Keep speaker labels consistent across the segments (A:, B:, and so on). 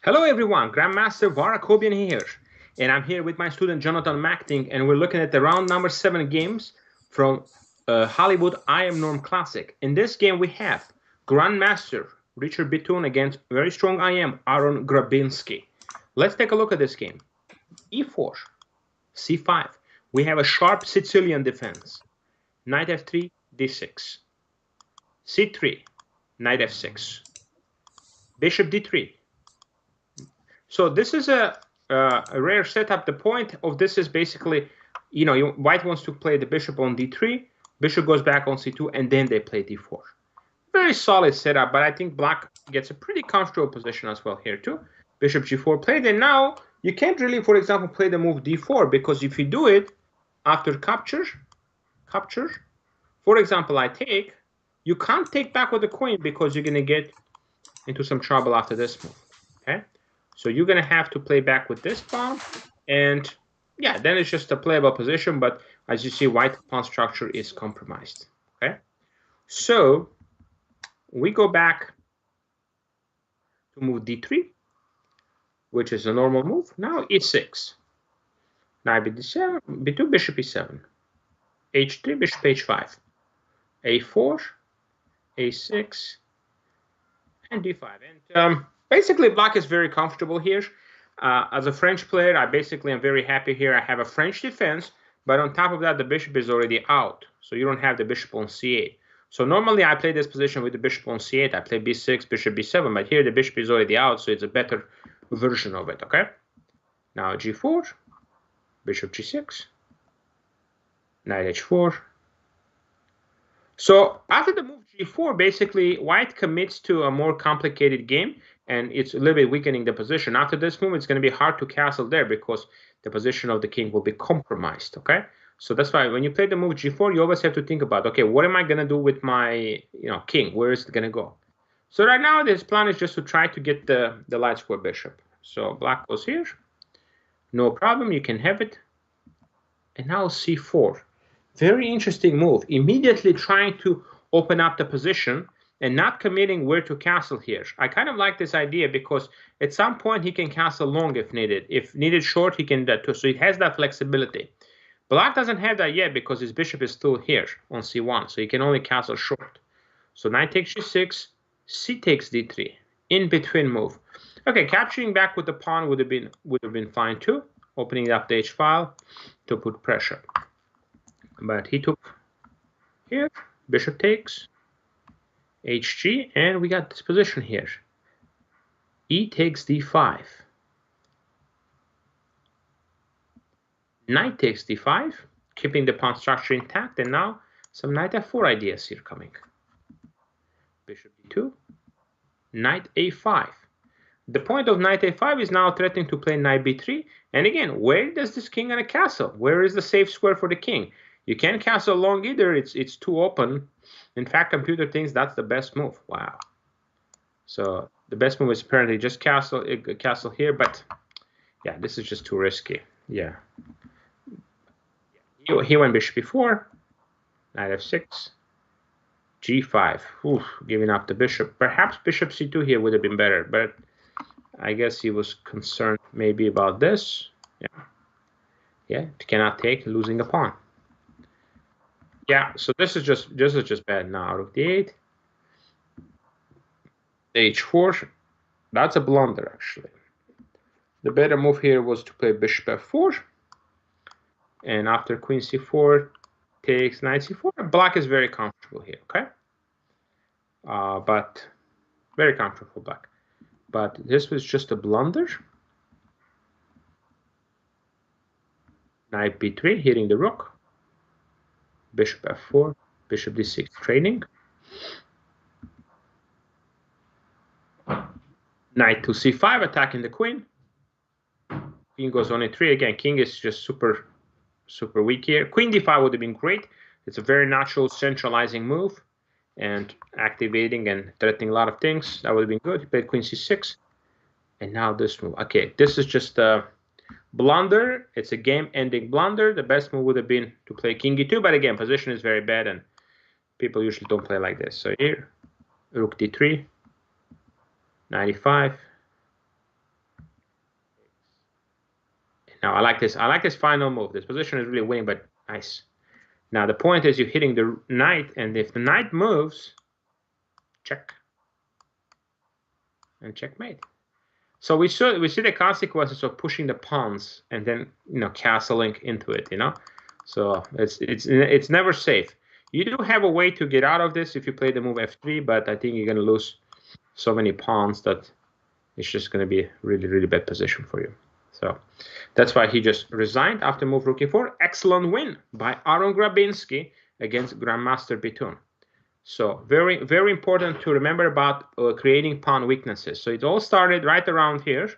A: Hello everyone, Grandmaster Varakobian here, and I'm here with my student Jonathan Macting, and we're looking at the round number 7 games from Hollywood IM Norm Classic. In this game we have Grandmaster Richard BITOON against very strong IM IM GRABINSKY. Let's take a look at this game. E4, C5. We have a sharp Sicilian defense. Knight F3, D6. C3, Knight F6. Bishop D3. So this is a rare setup. The point of this is basically, white wants to play the bishop on d3, bishop goes back on c2, and then they play d4. Very solid setup, but I think black gets a pretty comfortable position as well here too. Bishop g4 played, and now you can't really, for example, play the move d4, because if you do it after capture, for example, I take, you can't take back with the queen because you're going to get into some trouble after this move. Okay. So you're going to have to play back with this pawn, and yeah, then it's just a playable position, but as you see, white pawn structure is compromised. Okay, so we go back to move d3, which is a normal move. Now e6, knight b7, b2, bishop e7, h3, bishop h5, a4, a6, and d5. And basically, black is very comfortable here. As a French player, I basically am very happy here. I have a French defense, but on top of that, the bishop is already out. So you don't have the bishop on c8. So normally I play this position with the bishop on c8. I play b6, bishop b7, but here the bishop is already out, so it's a better version of it, okay? Now g4, bishop g6, knight h4. So after the move g4, basically white commits to a more complicated game, and it's a little bit weakening the position. After this move, it's going to be hard to castle there because the position of the king will be compromised, okay? So that's why when you play the move g4, you always have to think about, okay, what am I going to do with my king? Where is it going to go? So right now, this plan is just to try to get the light square bishop. So black goes here. No problem, you can have it. And now c4. Very interesting move. Immediately trying to open up the position and not committing where to castle here. I kind of like this idea because at some point he can castle long if needed. If needed short, he can do that too. So it has that flexibility. Black doesn't have that yet because his bishop is still here on c1. So he can only castle short. So knight takes g6, c takes d3. In between move. Okay, capturing back with the pawn would have been fine too. Opening up the h file to put pressure. But he took here, bishop takes, hg, and we got this position here. E takes d5. Knight takes d5, keeping the pawn structure intact, and now some knight f4 ideas here coming. Bishop d2, knight a5. The point of knight a5 is now threatening to play knight b3, and again, where does this king gonna castle? Where is the safe square for the king? You can't castle long either, it's too open. In fact, computer thinks that's the best move. Wow. So the best move is apparently just castle here, but yeah, this is just too risky. Yeah. He went bishop b4, knight f6, g5. Oof, giving up the bishop. Perhaps bishop c2 here would have been better, but I guess he was concerned maybe about this. Yeah, cannot take, losing a pawn. Yeah, so this is just bad now. Out of the 8, h4, that's a blunder actually. The better move here was to play bishop f4, and after queen c4 takes knight c4. Black is very comfortable here, okay? But very comfortable black. But this was just a blunder. Knight b3, hitting the rook. Bishop f4, bishop d6, training. Knight to c5, attacking the queen. King goes on a3 again. King is just super weak here. Queen d5 would have been great. It's a very natural centralizing move and activating and threatening a lot of things. That would have been good. He played queen c6, and now this move. Okay, this is just a blunder. It's a game-ending blunder. The best move would have been to play king e2, but again, position is very bad, and people usually don't play like this. So here, rook d3, knight e5, Now I like this. I like this final move. This position is really winning, but nice. Now the point is you're hitting the knight, and if the knight moves, check and checkmate. So we see the consequences of pushing the pawns and then castling into it. So it's never safe. You do have a way to get out of this if you play the move f3, but I think you're going to lose so many pawns that it's just going to be a really, really bad position for you. So that's why he just resigned after move rook e4. Excellent win by IM GRABINSKY against Grandmaster BITOON. So very, very important to remember about creating pawn weaknesses. So it all started right around here,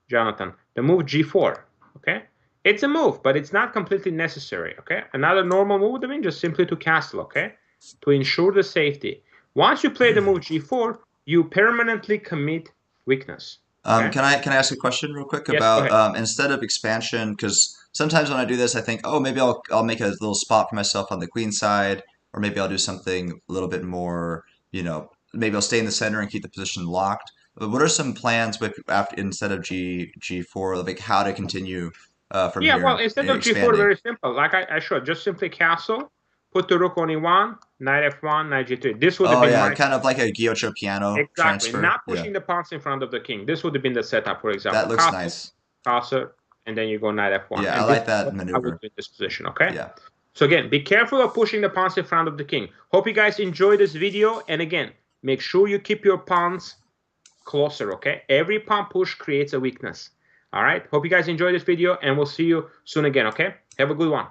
A: Jonathan. The move g4, okay? It's a move, but it's not completely necessary, okay? Another normal move would have been just simply to castle, okay? To ensure the safety. Once you play the move g4, you permanently commit weakness. Okay?
B: Can I ask a question real quick about instead of expansion? Because sometimes when I do this, I think, oh, maybe I'll make a little spot for myself on the queen side, or maybe I'll do something a little bit more, maybe I'll stay in the center and keep the position locked. But what are some plans with instead of g4, like how to continue from here?
A: Yeah, well, instead of g4, very simple. Like I showed, just simply castle, put the rook on e1, knight f1, knight g3. This would have been
B: kind of like a Giocho piano transfer.
A: Not pushing the pawns in front of the king. This would have been the setup, for example.
B: That looks
A: castle,
B: nice.
A: Castle, and then you go knight f1.
B: Yeah,
A: and
B: I like that maneuver.
A: I would do in this position, okay?
B: Yeah.
A: So again, be careful of pushing the pawns in front of the king. Hope you guys enjoyed this video. And again, make sure you keep your pawns closer, okay? Every pawn push creates a weakness. All right? Hope you guys enjoyed this video, and we'll see you soon again, okay? Have a good one.